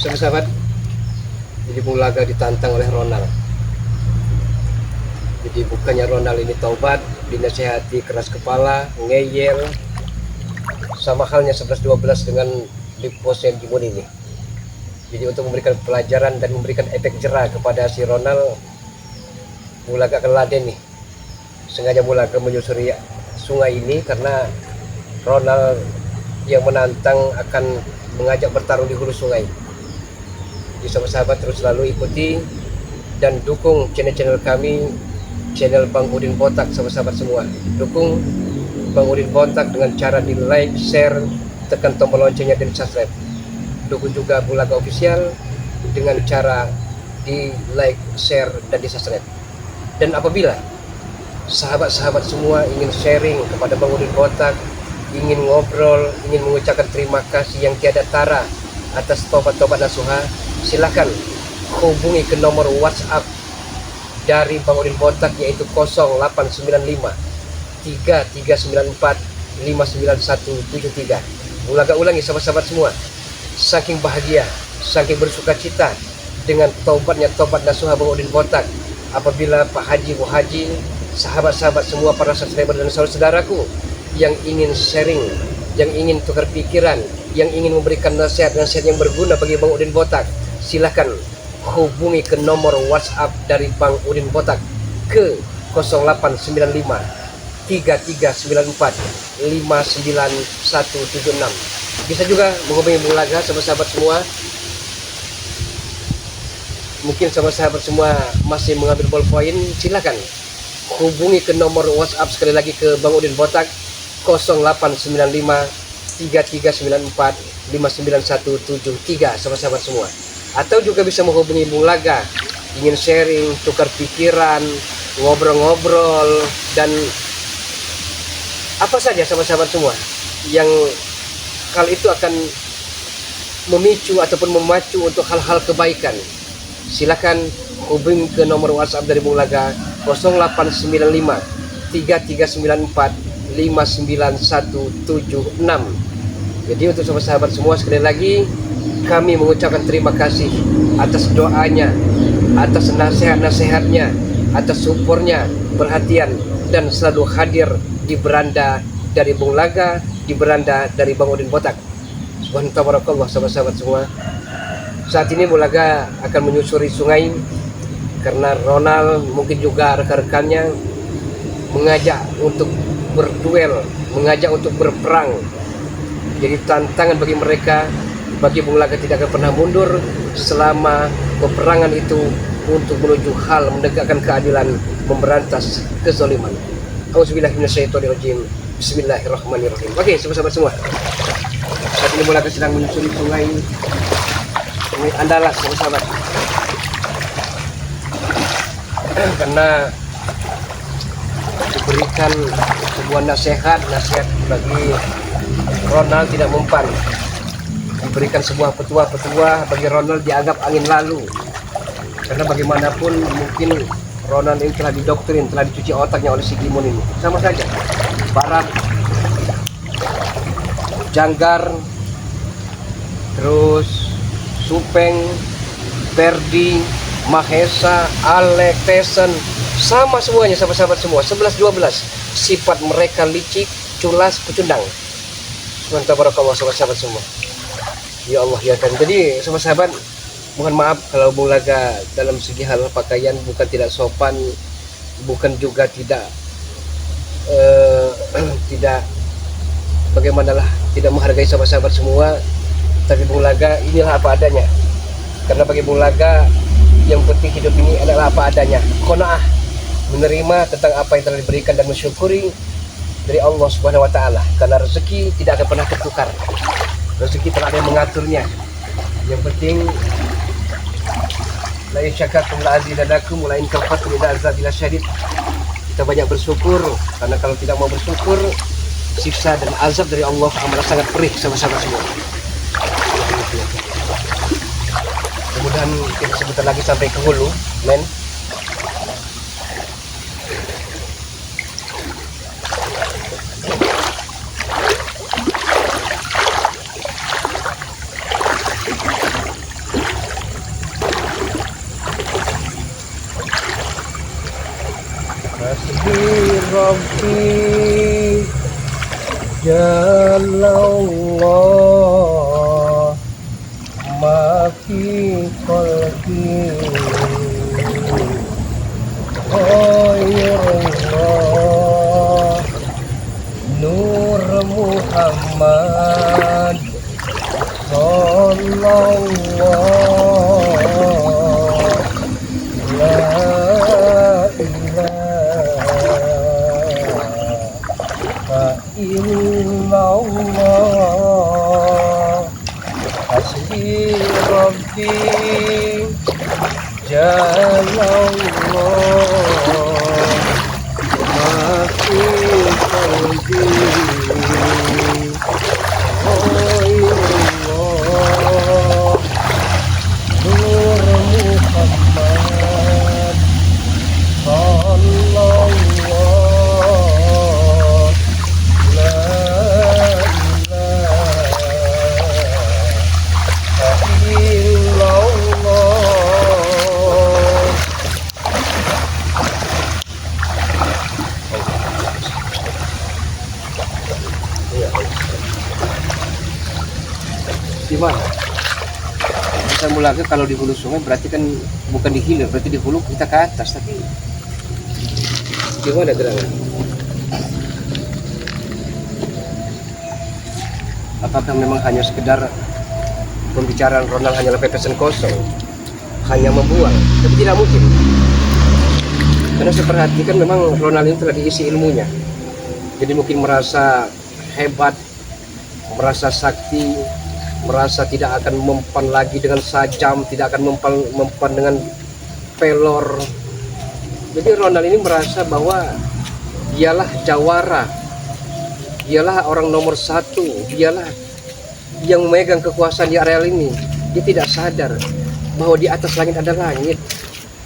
Sahabat-sahabat, jadi Bung Laga ditantang oleh Ronald. Jadi bukannya Ronald ini taubat, dinasihati keras kepala, ngeyel, sama halnya 11-12 dengan Big Boss yang Jimun ini. Jadi untuk memberikan pelajaran dan memberikan efek jerah kepada si Ronald, Bung Laga akan laden nih. Sengaja Bung Laga menyusuri sungai ini karena Ronald yang menantang akan mengajak bertarung di hulu sungai. Jadi sahabat-sahabat terus selalu ikuti dan dukung channel-channel kami, channel Bang Udin Botak, sahabat-sahabat semua. Dukung Bang Udin Botak dengan cara di like, share, tekan tombol loncengnya dan subscribe. Dukung juga Bung Laga Official dengan cara di like, share, dan di subscribe. Dan apabila sahabat-sahabat semua ingin sharing kepada Bang Udin Botak, ingin ngobrol, ingin mengucapkan terima kasih yang tiada tara atas tobat-tobat nasuha, silakan hubungi ke nomor WhatsApp dari Bang Udin Botak, yaitu 0895 3394 59173. Ulangi sahabat-sahabat semua, saking bahagia, saking bersuka cita dengan tobat nasuha Bang Udin Botak. Apabila Pak Haji, Bu Haji, sahabat-sahabat semua, para subscriber dan saudaraku yang ingin sharing, yang ingin tukar pikiran, yang ingin memberikan nasihat-nasihat yang berguna bagi Bang Udin Botak, silahkan hubungi ke nomor WhatsApp dari Bang Udin Botak ke 0895 3394 59176. Bisa juga menghubungi Bung Laga, sahabat-sahabat semua. Mungkin sahabat-sahabat semua masih mengambil ballpoint, silakan hubungi ke nomor WhatsApp sekali lagi ke Bang Udin Botak 0895 3394 59173, sahabat-sahabat semua. Atau juga bisa menghubungi Bung Laga, ingin sharing, tukar pikiran, ngobrol-ngobrol, dan apa saja sahabat-sahabat semua yang hal itu akan memicu ataupun memacu untuk hal-hal kebaikan. Silakan hubungi ke nomor WhatsApp dari Bung Laga 0895 3394 59176. Jadi untuk sahabat-sahabat semua, sekali lagi kami mengucapkan terima kasih atas doanya, atas nasihat-nasihatnya, atas supportnya, perhatian, dan selalu hadir di beranda dari Bung Laga, di beranda dari Bang Udin Botak. Subhanallah, sahabat-sahabat semua. Saat ini Bung Laga akan menyusuri sungai karena Ronald, mungkin juga rekan-rekannya, mengajak untuk berduel, mengajak untuk berperang. Jadi tantangan bagi mereka, bagi Bung Laga tidak akan pernah mundur selama peperangan itu untuk menuju hal menegakkan keadilan, memberantas kezaliman. Auzubillahi minasyaitonirrajim. Bismillahirrahmanirrahim. Oke, sahabat-sahabat semua. Saat ini Bung Laga sedang menyusuri sungai Andalas, sahabat-sahabat. Karena diberikan sebuah nasihat bagi Ronald tidak mempan, diberikan sebuah petua bagi Ronald dianggap angin lalu. Karena bagaimanapun mungkin Ronald ini telah didoktrin, telah dicuci otaknya oleh si Jimun ini. Sama saja Barat, Janggar, terus Supeng, Ferdi, Mahesa, Alek, Tesen, sama semuanya sahabat-sahabat semua, 11-12. Sifat mereka licik, culas, pecundang. Subhanallah, sahabat-sahabat semua. Ya Allah, ya kan. Jadi sahabat-sahabat, mohon maaf kalau Bung Laga dalam segi hal pakaian bukan tidak sopan, bukan juga tidak tidak bagaimanalah, tidak menghargai sahabat-sahabat semua. Tapi Bung Laga inilah apa adanya. Karena bagi Bung Laga yang penting hidup ini adalah apa adanya. Qanaah, menerima tentang apa yang telah diberikan dan mensyukuri dari Allah Subhanahu wa taala. Karena rezeki tidak akan pernah tertukar. Rezeki telah ada yang mengaturnya. Yang penting la in syakartum la azidanakum wa la in kafartum la azabi lasyadid. Kita banyak bersyukur, karena kalau tidak mau bersyukur, siksa dan azab dari Allah amat sangat perih, sahabat-sahabat semua. Kemudian kita sebentar lagi sampai ke hulu, men. Allah ma fi qalbi ghairullah Nur Muhammad sallallahu la ilaha illallah hasbi rabbi jalallah ma fi qalbi ghairullah Nur Muhammad sallallahu la ilaha illallah. Di mana? Bisa mulai kalau di hulu sungai berarti kan bukan di hilir, berarti di hulu kita ke atas, tapi gimana gerangan? Apakah memang hanya sekedar pembicaraan Ronald hanyalah pepesan kosong, hanya membuang? Tapi tidak mungkin, karena saya perhatikan memang Ronald ini telah diisi ilmunya, jadi mungkin merasa hebat, merasa sakti, merasa tidak akan mempan lagi dengan sajam, tidak akan mempan dengan pelor. Jadi Ronald ini merasa bahwa dialah jawara, dialah orang nomor satu, dialah yang memegang kekuasaan di areal ini. Dia tidak sadar bahwa di atas langit ada langit.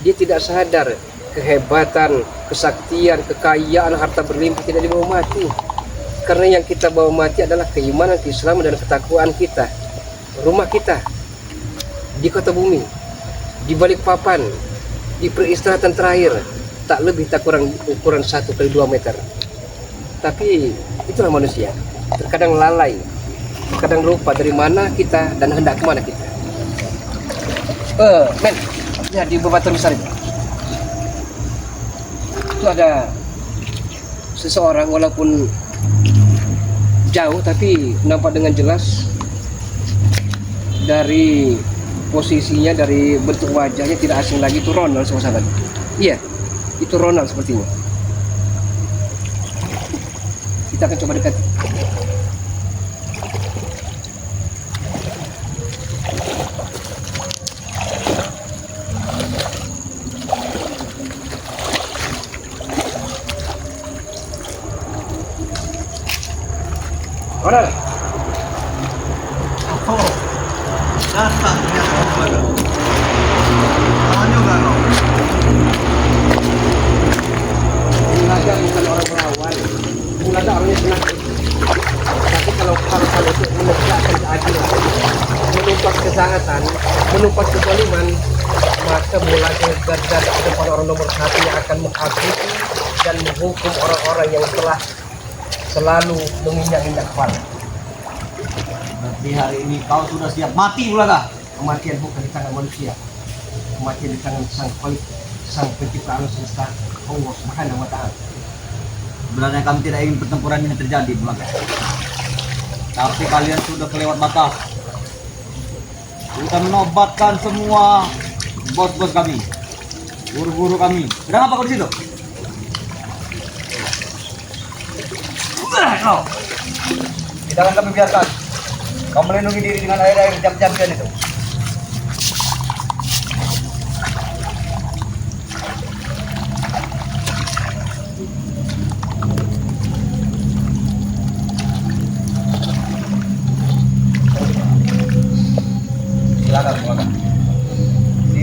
Dia tidak sadar kehebatan, kesaktian, kekayaan, harta berlimpah tidak dibawa mati. Karena yang kita bawa mati adalah keimanan, keislaman, dan ketakwaan kita. Rumah kita di kota bumi, di balik papan, di peristirahatan terakhir, tak lebih tak kurang ukuran 1 kali 2 meter. Tapi itulah manusia, terkadang lalai, terkadang lupa dari mana kita dan hendak kemana kita. Men, ya di bebatuan besar itu ada seseorang, walaupun jauh tapi nampak dengan jelas dari posisinya, dari bentuk wajahnya tidak asing lagi. Itu Ronald, sahabat. Iya, itu Ronald sepertinya. Kita akan coba dekat. Ronald. Oh. Datang ya kepada juga kau. Bulaga bukan orang melawan, Bulaga orangnya senang. Tapi kalau itu menegakkan keadilan, menumpas kejahatan, menumpas kezaliman, maka Bulaga garda depan orang nomor satu yang akan menghakimi dan menghukum orang-orang yang telah selalu menginjak-injak kepala. Berarti hari ini kau sudah siap mati Bulaga. Kematian bukan di tangan manusia, kematian di tangan sang pencipta alam semesta, Allah Subhanahu wa Ta'ala. Sebenarnya kami tidak ingin pertempuran ini terjadi Bulaga, tapi kalian sudah kelewat batas. Kita menobatkan semua bos-bos kami, guru-guru kami. Sedang apa kau di situ? Kau tidak akan kami biarkan. Kau melindungi diri dengan air-air jam-jampian itu.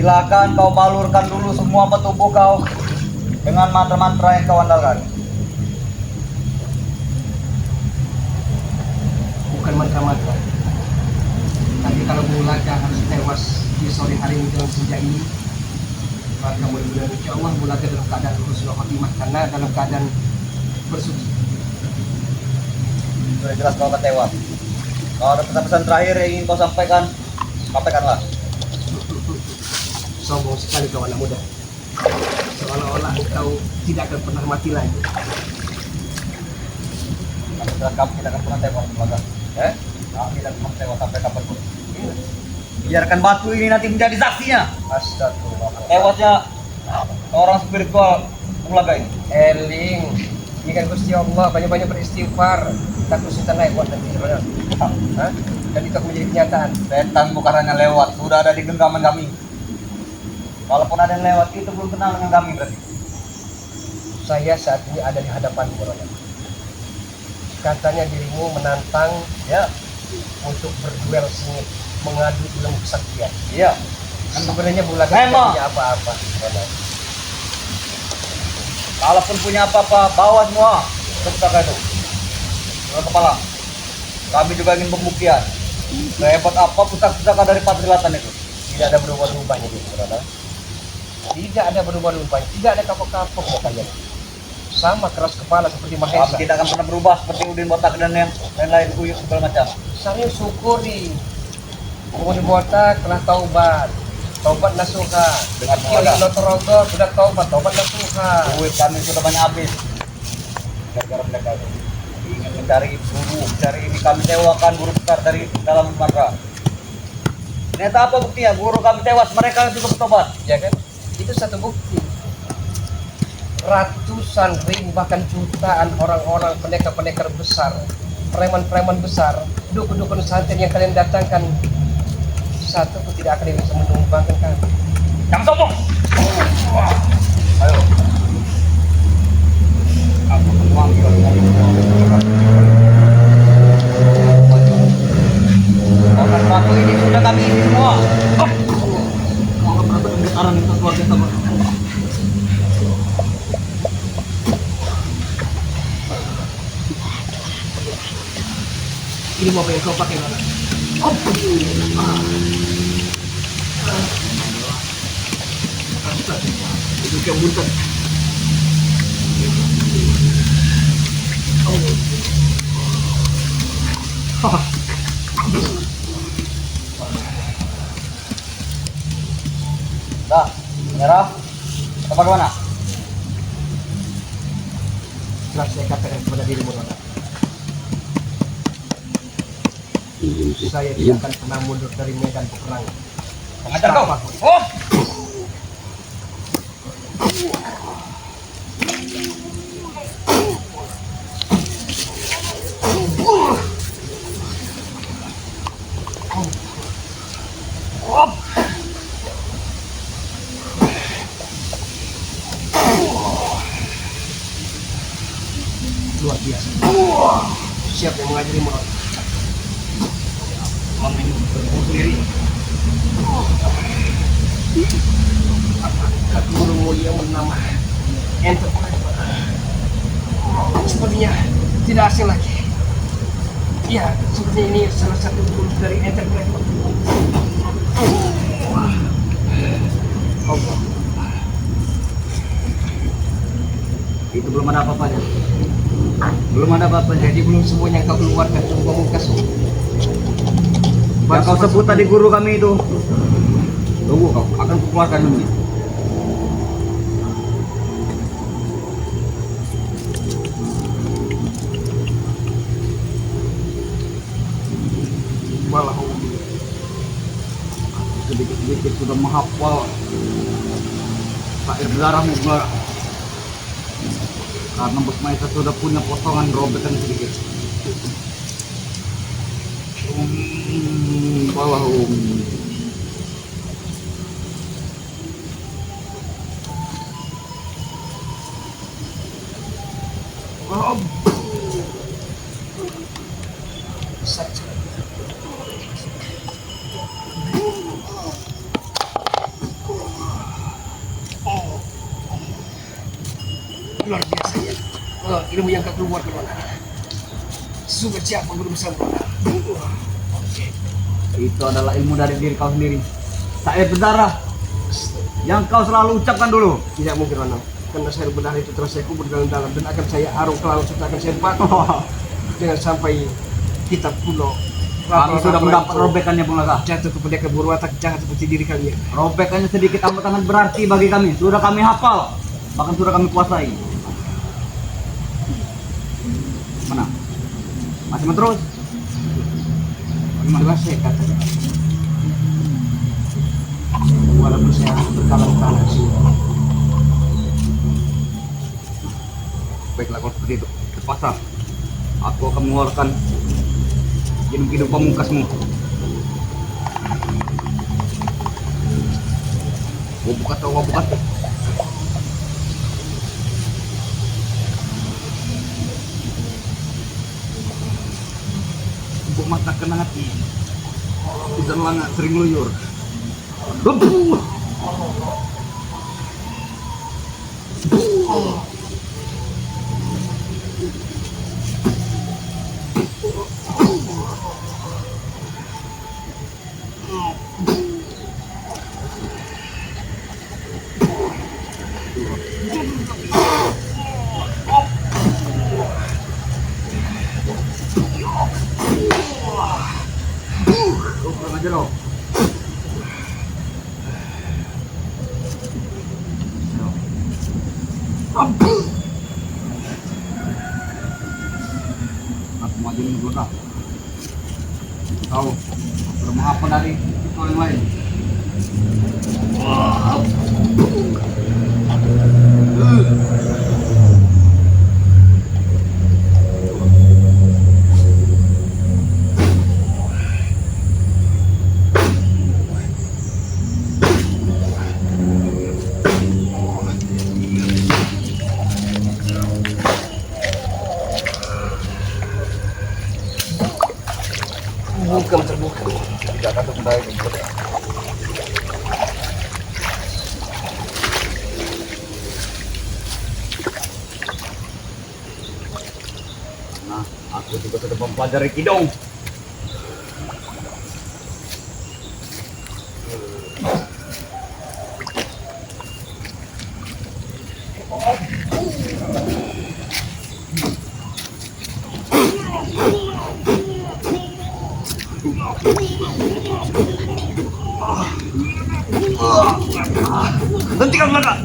Silakan kau balurkan dulu semua petubuh kau dengan mantra-mantra yang kau andalkan. Bukan mantra-mantra, tapi kalau Bulaga harus tewas di sore hari menjelang senja ini, maka mudah-mudahan insya Allah Bulaga dalam keadaan husnul khotimah, karena dalam keadaan bersuci. Sudah jelas kau akan tewas. Kalau ada pesan-pesan terakhir yang ingin kau sampaikan, sampaikanlah. Sombong sekali kau anak muda. Seolah-olah engkau tidak akan pernah mati lagi. Kami jelas kamu tidak akan pernah tewas, Baga. Kami tidak akan tewas sampai kapanpun. Biarkan batu ini nanti menjadi saksinya. Astagfirullah. Tewasnya orang spiritual Ulaga ini. Eling, ini kan Gusti Allah, banyak-banyak beristighfar. Takut setan lewat nanti, benar. Hah? Dan itu akan menjadi kenyataan. Setan bukan hanya lewat, sudah ada di genggaman kami. Walaupun ada yang lewat, itu belum kenal dengan kami berarti. Saya saat ini ada di hadapanmu, Roda. Katanya dirimu menantang Ya, untuk berduel sengit, mengadu ilmu kesaktian. iya. Kan sebenarnya bulan Memang. punya apa-apa, Roda. Kalaupun punya apa-apa, bawa semua ke pusaka itu. Ke kepala. Kami juga ingin pembuktian. Sehebat apa pusaka-pusaka dari Patri Selatan itu. Tidak ada berubah-ubahnya gitu, Roda. Tidak ada berubah-ubahnya, tidak ada kapok-kapok katanya. Sama keras kepala seperti Kami Mahesa. tidak akan pernah berubah seperti Udin Botak dan yang lain-lain kuyuk segala macam. Saya syukuri. Kemudian botak telah taubat. Taubat nasuha. Dengan Kili mengadak. Lotorogo sudah taubat nasuha. Duit kami sudah banyak habis. Gara-gara mereka itu. Ingin mencari guru, mencari ini kami sewakan guru besar dari dalam Sumatera. Ternyata apa buktinya? Guru kami tewas, mereka juga bertobat. Ya kan? Itu satu bukti. Ratusan ribu bahkan jutaan orang-orang pendekar-pendekar besar, preman-preman besar, dukun-dukun santet yang kalian datangkan, satu pun tidak akan bisa menumbangkan kami. Yang sombong. Ayo. Aku memanggil orang batu ini sudah kami isi semua. Mau berapa getaran itu luar biasa, Pak. Ini mobil yang kau pakai mana? Itu kebutuhan. Dah, merah. Atau bagaimana? Telah saya katakan kepada dirimu, Roda. Saya tidak akan pernah mundur dari medan peperangan. Pengajar kau. Oh. Luar biasa. Siap yang mengajari Roda. Mami berbunuh sendiri. Apakah guru mulia bernama Enterprise? Sepertinya tidak asing lagi. Ya, sepertinya ini salah satu guru dari Enterprise. Allah. Itu belum ada apa-apanya. Belum ada apa-apanya. Jadi belum semuanya kau keluarkan coba mungkas. Yang kau sebut tadi guru kami itu. Tunggu kau, akan kukeluarkan ini. Malah Sedikit-sedikit sudah menghafal syair darahmu juga. Karena Bos Maisa sudah punya potongan robekan sedikit. Bawah luar biasa ya. Oh, ilmu yang kau keluar kemana? Sungguh siapa guru besar. itu adalah ilmu dari diri kau sendiri. Syair berdarah yang kau selalu ucapkan dulu. Tidak mungkin, Rono. Karena saya benar itu telah saya kubur dalam-dalam dan akan saya arung ke laut serta akan saya pakai. Jangan sampai kita pulau Kami sudah mendapat robekannya Bung Laka. jatuh kepada keberwatak jahat seperti diri kalian. Robekannya sedikit amat sangat berarti bagi kami. Sudah kami hafal, bahkan sudah kami kuasai. Mana? Masih mau terus? Jelas saya katakan. Walaupun saya harus berkalang-kalang sih. Baiklah kalau seperti itu, terpaksa aku akan mengeluarkan hidup pamungkasmu. Buka atau buka? Buk mata kena hati, tidak langa sering luyur. Kurang aja loh. Aku mau jadi dulu kak. Tahu, bermah apa dari itu yang lain? Bukan terbuka. Tidak akan terbuka. Nah, aku juga sudah mempelajari kidong. Hentikan mereka.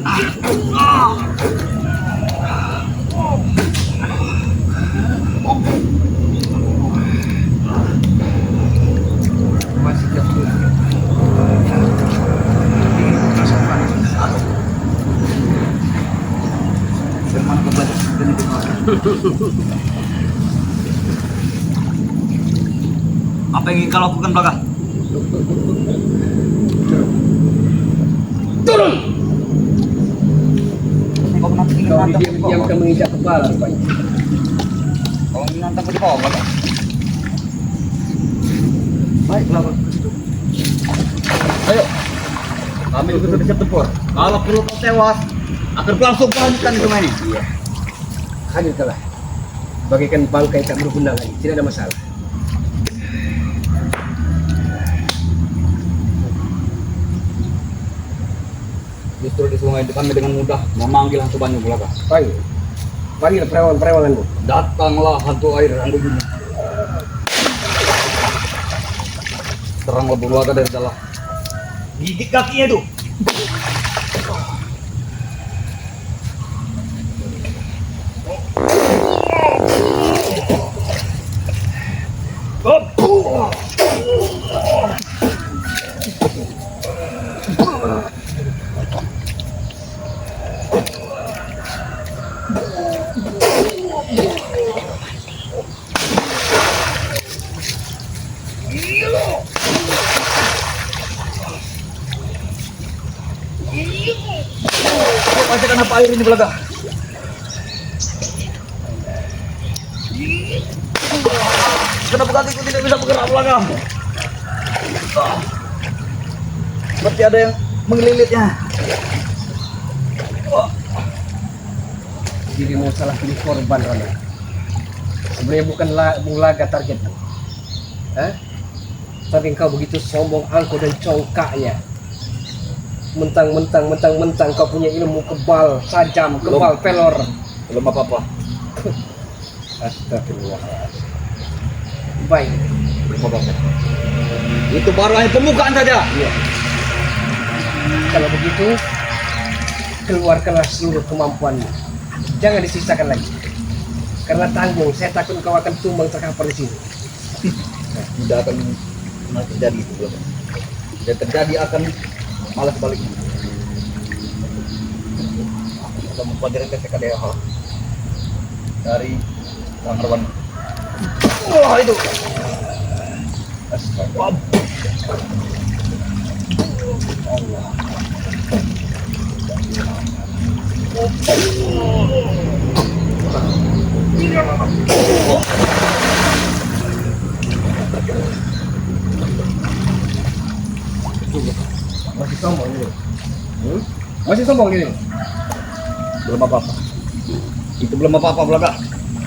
Masih jam 10. Firman kepada dan itu. Apa yang ingin kau lakukan Belaka? Turun. Kau menantang ingin Kau menantang di diam-diam bawah. kan menginjak kepala rupanya. Kau ingin menantang di bawah Belaka. Baiklah. Ayo, kami sudah siap tempur. Kalau perlu kau tewas, akan langsung lanjutkan semua ini. Iya. Hadirkanlah. Bagikan bangkai tak berguna lagi. Tidak ada masalah. Justru di sungai itu kami dengan mudah memanggil hantu banyu Belaka. Baik. Panggil perewangan-perewanganmu. Datanglah hantu air hantu gunung. Seranglah Belaka dari dalam. Gigit kakinya itu. Pasti kenapa air ini Belaka? Kenapa kakiku tidak bisa bergerak Belaka? Seperti ada yang mengelilitnya. Dirimu salah pilih korban, Rana. Sebenarnya bukan Bung Laga targetmu. Tapi engkau begitu sombong, angkuh dan congkaknya. Mentang-mentang kau punya ilmu kebal, sajam, kebal, pelor. Belum apa-apa. Astagfirullah. baik. Bapak. Itu baru hanya pembukaan saja. Iya. Kalau begitu, keluarkanlah seluruh kemampuanmu. Jangan disisakan lagi. Karena tanggung, saya takut kau akan tumbang terkapar di sini. Tidak akan pernah terjadi itu, Bapak. Dan terjadi akan malah sebaliknya. Kita mempelajari TKDH dari Bang Arwan. Wah itu. Astaga. Allah. Masih sombong ini. Masih sombong ini. Belum apa-apa. Itu belum apa-apa, Belaga.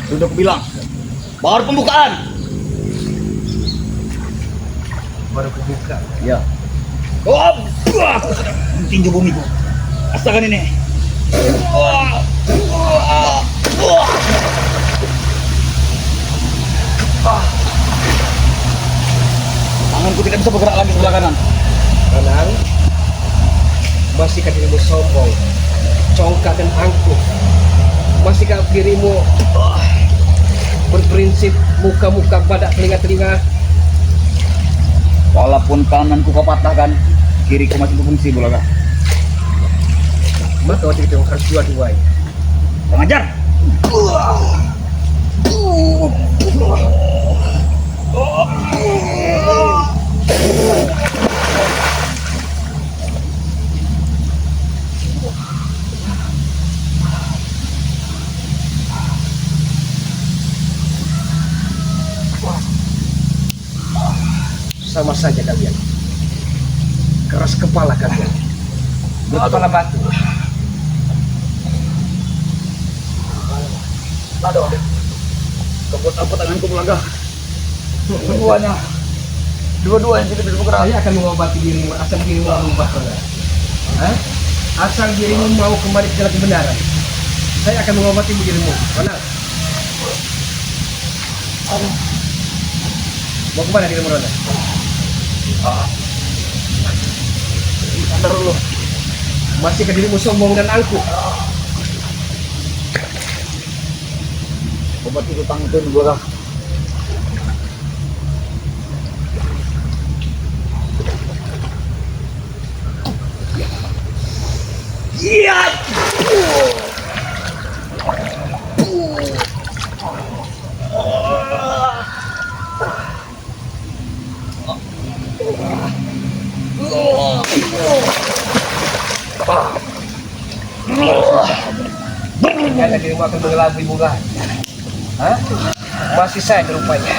Sudah aku bilang. Baru pembukaan. Baru kebuka. Ya. Oh, tinju bumiku. Rasakan ini. Tanganku tidak bisa bergerak lagi sebelah kanan. Anang, masihkah dirimu sombong, congkak dan angkuh? Masihkah dirimu berprinsip muka-muka badak telinga-telinga? Walaupun kananku kau patahkan, kiriku masih berfungsi, Bulaga. Maka waktu itu harus dua-duanya. Pengajar. Sama saja kalian. Keras kepala kalian. Berkepala batu. Aduh. Kebut apa tanganku, Bulaga. Dua-duanya tidak bisa bergerak. Saya akan mengobati dirimu asal dirimu berubah. Hah? Asal dirimu mau kembali ke jalan kebenaran. Saya akan mengobati dirimu. Mana? Mau kemana dirimu, Rona? Antar dulu. Masih ke dirimu sombong dan angkuh? Obat itu tangan Bulaga. Iya. Ternyata dirimu akan mengelabui bunga. Hah? Masih saja rupanya.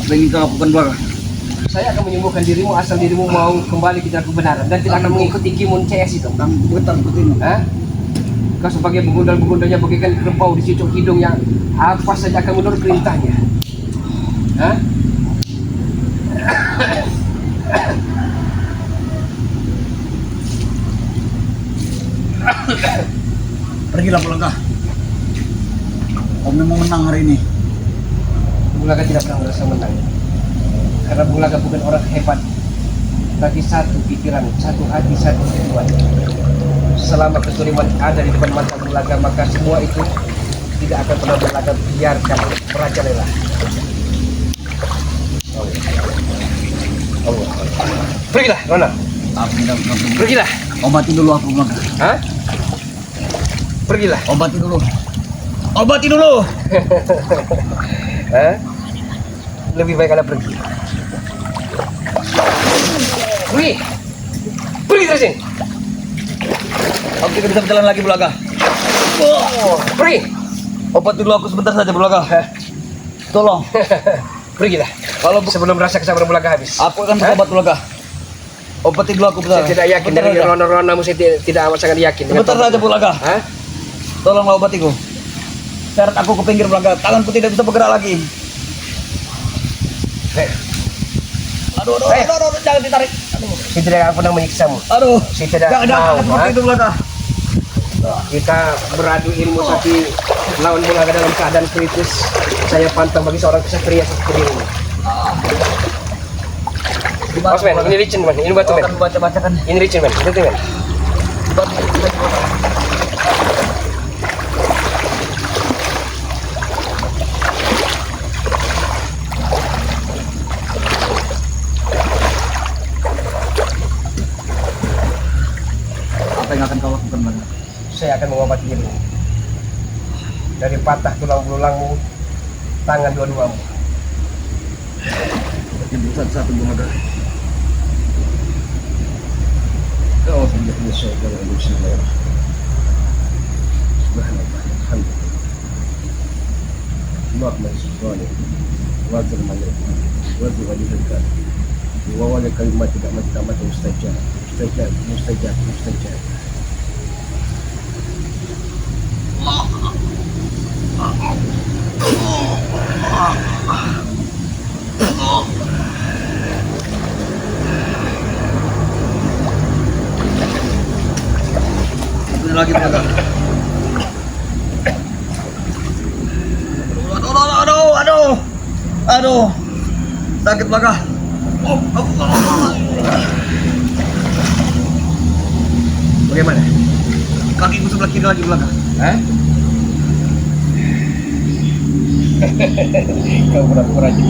Apa yang ingin kau lakukan, Bulaga? Saya akan menyembuhkan dirimu asal dirimu mau kembali ke jalan kebenaran dan tidak akan mengikuti Kimun CS itu. Kamu betul betul. Hah? Kau sebagai begundal-begundalnya bagaikan kerbau di cucuk hidungnya, apa saja akan menurut perintahnya. Hah? Pergilah, Bulaga. Kau memang menang hari ini. Bulaga tidak pernah merasa menang. Karena Bulaga bukan orang hebat. Tapi satu pikiran, satu hati, satu tujuan. Selama keturunan ada di depan mata Bulaga, maka semua itu tidak akan pernah Bulaga biarkan merajalela. Allah. Pergilah, Rona. Aku tidak pergi. Pergilah. Obati dulu aku, Bulaga. Hah? Pergilah. Obati dulu. Obati dulu. Hah? Lebih baik Anda pergi. Pergi. Pergi dari sini. Aku tidak bisa berjalan lagi, Bulaga. Pergi. Obati dulu aku sebentar saja, Bulaga. Tolong. Pergilah. Kalau Sebelum rasa kesabaran Bulaga habis. aku akan berobat, Bulaga. Obati dulu aku, Saya bentar. tidak yakin Bentar dari saja. rona-ronamu, saya tidak amat sangat yakin. dengan Sebentar tobat. saja, Bulaga. Hah? Tolonglah obatiku. Seret aku ke pinggir, Bulaga. Tanganku tidak bisa bergerak lagi. Hei, Aduh, jangan ditarik. Aduh. saya tidak akan pernah menyiksamu. Aduh. Saya tidak Jangan mau, seperti ha? itu, Bulaga. Kita beradu ilmu tapi lawan Bulaga dalam keadaan kritis. Saya pantang bagi seorang kesatria seperti ini. Mas men, ini licin men, ini batu men. Baca-baca kan. Ini licin men, itu men. Apa yang akan kau lakukan, Bang? Saya akan mengobati dirimu dari patah tulang belulangmu, tangan dua-duamu. Ibu satu-satu Bulaga. Oh, billahi syaitanir rajim. Subhanallah. Alhamdulillah. Allahumma subhanahu wa ta'ala wa wajibkan. Wa wala kalimat tidak mati mustajab. Mustajab. Satunya lagi Bulaga. Aduh. Sakit Bulaga. Bagaimana? Kakiku sebelah kiri lagi Bulaga. Hah? Kau pura-pura aja.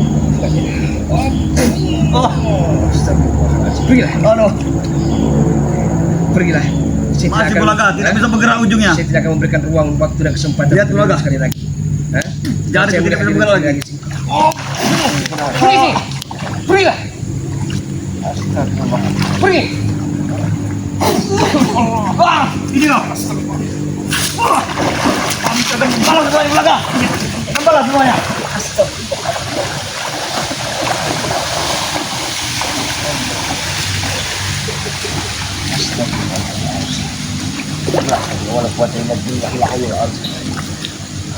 Astagfirullahaladzim. Pergilah. Aduh. Pergilah. Saya Masih tidak akan- Bulaga, tidak bisa bergerak ujungnya. Saya tidak akan memberikan ruang, waktu dan kesempatan. Lihat, Bulaga. sekali lagi. Hah? Jangan, Saya tidak bisa melihat bergerak diri lagi. Pergi sih. Pergilah. Pergi. Ini loh. Balas semuanya Bulaga. Balas semuanya.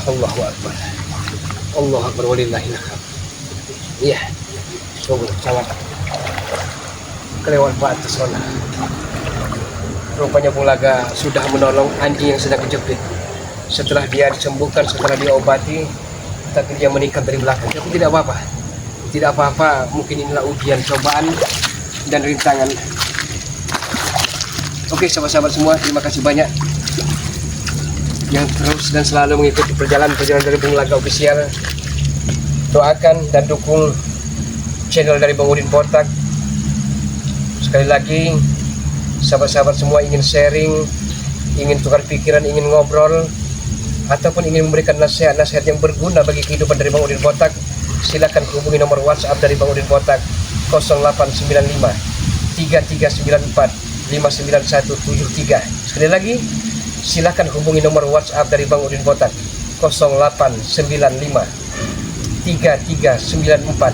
Allahu Akbar. Allahu Akbar walillahil hamd. Iya. Coba sangat kelewat batu sana. Rupanya Bulaga sudah menolong anjing yang sedang kejepit. Setelah dia disembuhkan, setelah diobati, tapi dia meningkat dari belakang. Tapi tidak apa-apa. Tidak apa-apa, mungkin inilah ujian, cobaan, dan rintangan. Oke, sahabat-sahabat semua, terima kasih banyak yang terus dan selalu mengikuti perjalanan dari Bulaga Official. Doakan dan dukung channel dari Bang Udin Botak. Sekali lagi, sahabat-sahabat semua ingin sharing, ingin tukar pikiran, ingin ngobrol, ataupun ingin memberikan nasihat-nasihat yang berguna bagi kehidupan dari Bang Udin Botak, silakan hubungi nomor WhatsApp dari Bang Udin Botak 0895 3394 59173. Sekali lagi, silakan hubungi nomor WhatsApp dari Bang Udin Botak 0895 3394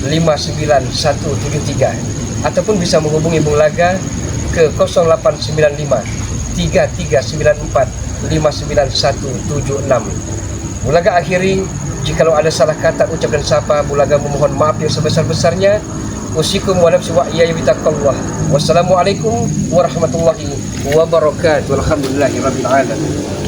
59173, ataupun bisa menghubungi Bulaga ke 0895 3394 59176. Bulaga akhiri, jikalau ada salah kata, ucap dan sapa, Bulaga memohon maaf yang sebesar-besarnya. Usikum wa nafsi wa iyaya bitaqwallah. Wassalamualaikum warahmatullahi wabarakatuh. Alhamdulillahirabbil alamin.